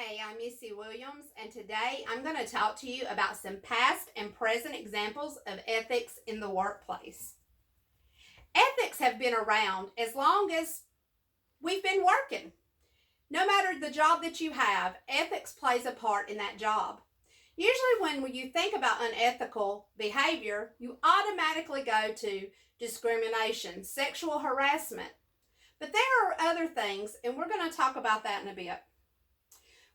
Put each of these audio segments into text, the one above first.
Hey, I'm Missy Williams, and today I'm going to talk to you about some past and present examples of ethics in the workplace. Ethics have been around as long as we've been working. No matter the job that you have, ethics plays a part in that job. Usually, when you think about unethical behavior, you automatically go to discrimination, sexual harassment. But there are other things, and we're going to talk about that in a bit.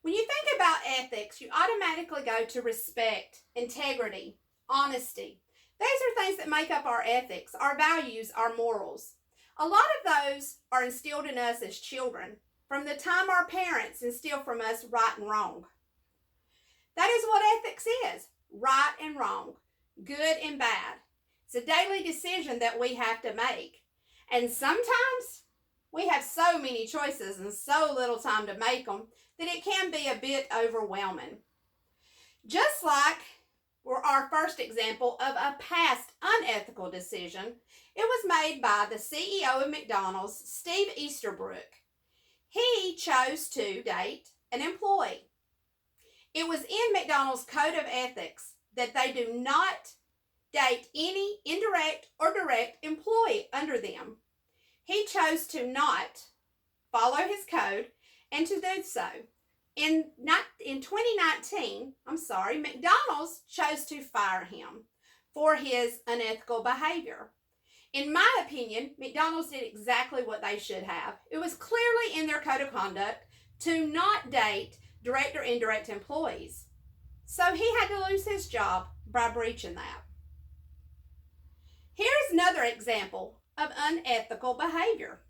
When you think about ethics, you automatically go to respect, integrity, honesty. These are things that make up our ethics, our values, our morals. A lot of those are instilled in us as children from the time our parents instill from us right and wrong. That is what ethics is, right and wrong, good and bad. It's a daily decision that we have to make. And sometimes we have so many choices and so little time to make them that it can be a bit overwhelming. Just like our first example of a past unethical decision, it was made by the CEO of McDonald's, Steve Easterbrook. He chose to date an employee. It was in McDonald's code of ethics that they do not date any indirect or direct employee under them. He chose to not follow his code and to do so. In 2019, McDonald's chose to fire him for his unethical behavior. In my opinion, McDonald's did exactly what they should have. It was clearly in their code of conduct to not date direct or indirect employees. So he had to lose his job by breaching that. Here's another example of unethical behavior.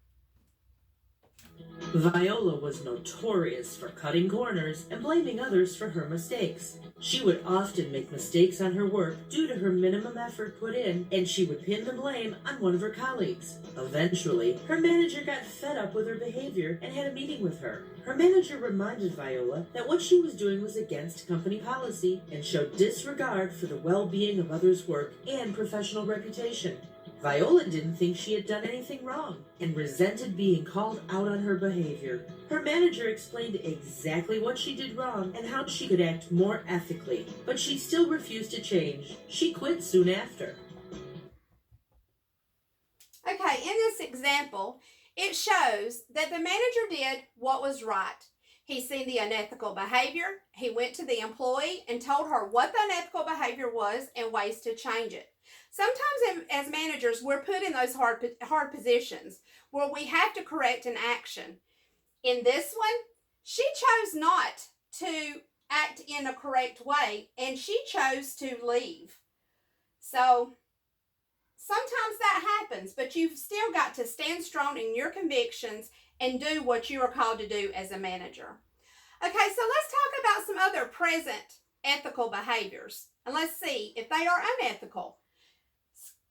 Viola was notorious for cutting corners and blaming others for her mistakes. She would often make mistakes on her work due to her minimum effort put in, and she would pin the blame on one of her colleagues. Eventually, her manager got fed up with her behavior and had a meeting with her. Her manager reminded Viola that what she was doing was against company policy and showed disregard for the well-being of others' work and professional reputation. Viola didn't think she had done anything wrong and resented being called out on her behavior. Her manager explained exactly what she did wrong and how she could act more ethically, but she still refused to change. She quit soon after. Okay, in this example, it shows that the manager did what was right. He seen the unethical behavior. He went to the employee and told her what the unethical behavior was and ways to change it. Sometimes as managers, we're put in those hard positions where we have to correct an action. In this one, she chose not to act in a correct way, and she chose to leave. So sometimes that happens, but you've still got to stand strong in your convictions and do what you are called to do as a manager. Okay, so let's talk about some other present ethical behaviors, and let's see if they are unethical.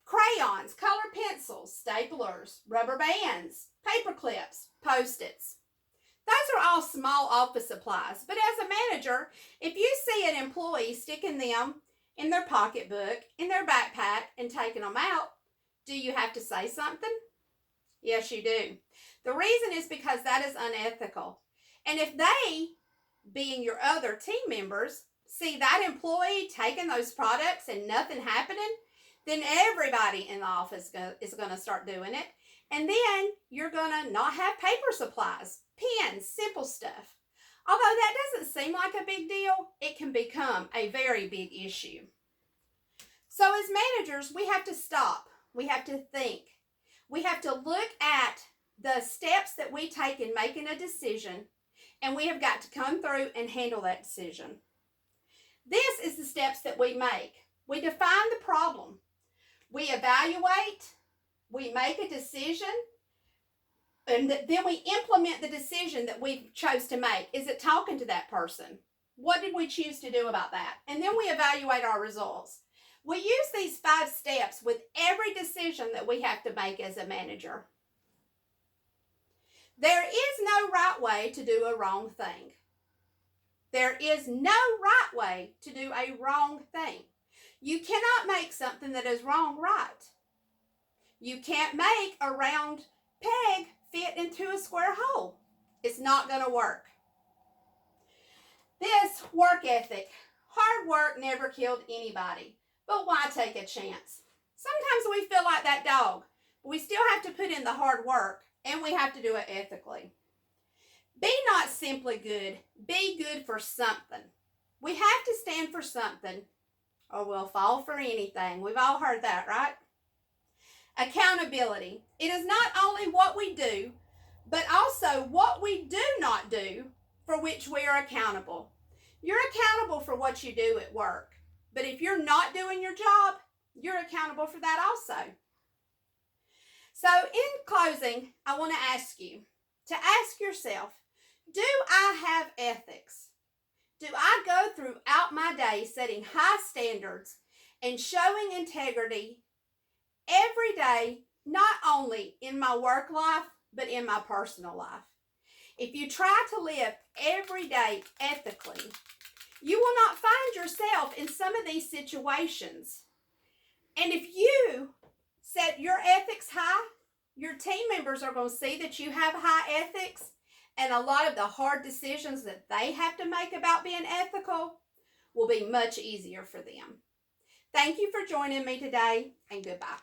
Crayons, colored pencils, staplers, rubber bands, paper clips, Post-its. Those are all small office supplies, but as a manager, if you see an employee sticking them in their pocketbook, in their backpack, and taking them out, do you have to say something? Yes, you do. The reason is because that is unethical. And if they, being your other team members, see that employee taking those products and nothing happening, then everybody in the office is going to start doing it. And then you're going to not have paper supplies, pens, simple stuff. Although that doesn't seem like a big deal, it can become a very big issue. So as managers, we have to stop. We have to think. We have to look at the steps that we take in making a decision, and we have got to come through and handle that decision. This is the steps that we make. We define the problem. We evaluate, we make a decision, and then we implement the decision that we chose to make. Is it talking to that person? What did we choose to do about that? And then we evaluate our results. We use these 5 steps with every decision that we have to make as a manager. There is no right way to do a wrong thing. There is no right way to do a wrong thing. You cannot make something that is wrong right. You can't make a round peg fit into a square hole. It's not going to work. Work ethic. Hard work never killed anybody, but why take a chance? Sometimes we feel like that dog, but we still have to put in the hard work, and we have to do it ethically. Be not simply good, be good for something. We have to stand for something, or we'll fall for anything. We've all heard that, right? Accountability. It is not only what we do, but also what we do not do for which we are accountable. You're accountable for what you do at work, but if you're not doing your job, you're accountable for that also. So in closing, I want to ask you to ask yourself, do I have ethics? Do I go throughout my day setting high standards and showing integrity every day, not only in my work life, but in my personal life? If you try to live every day ethically, you will not find yourself in some of these situations. And if you set your ethics high, your team members are going to see that you have high ethics, and a lot of the hard decisions that they have to make about being ethical will be much easier for them. Thank you for joining me today, and goodbye.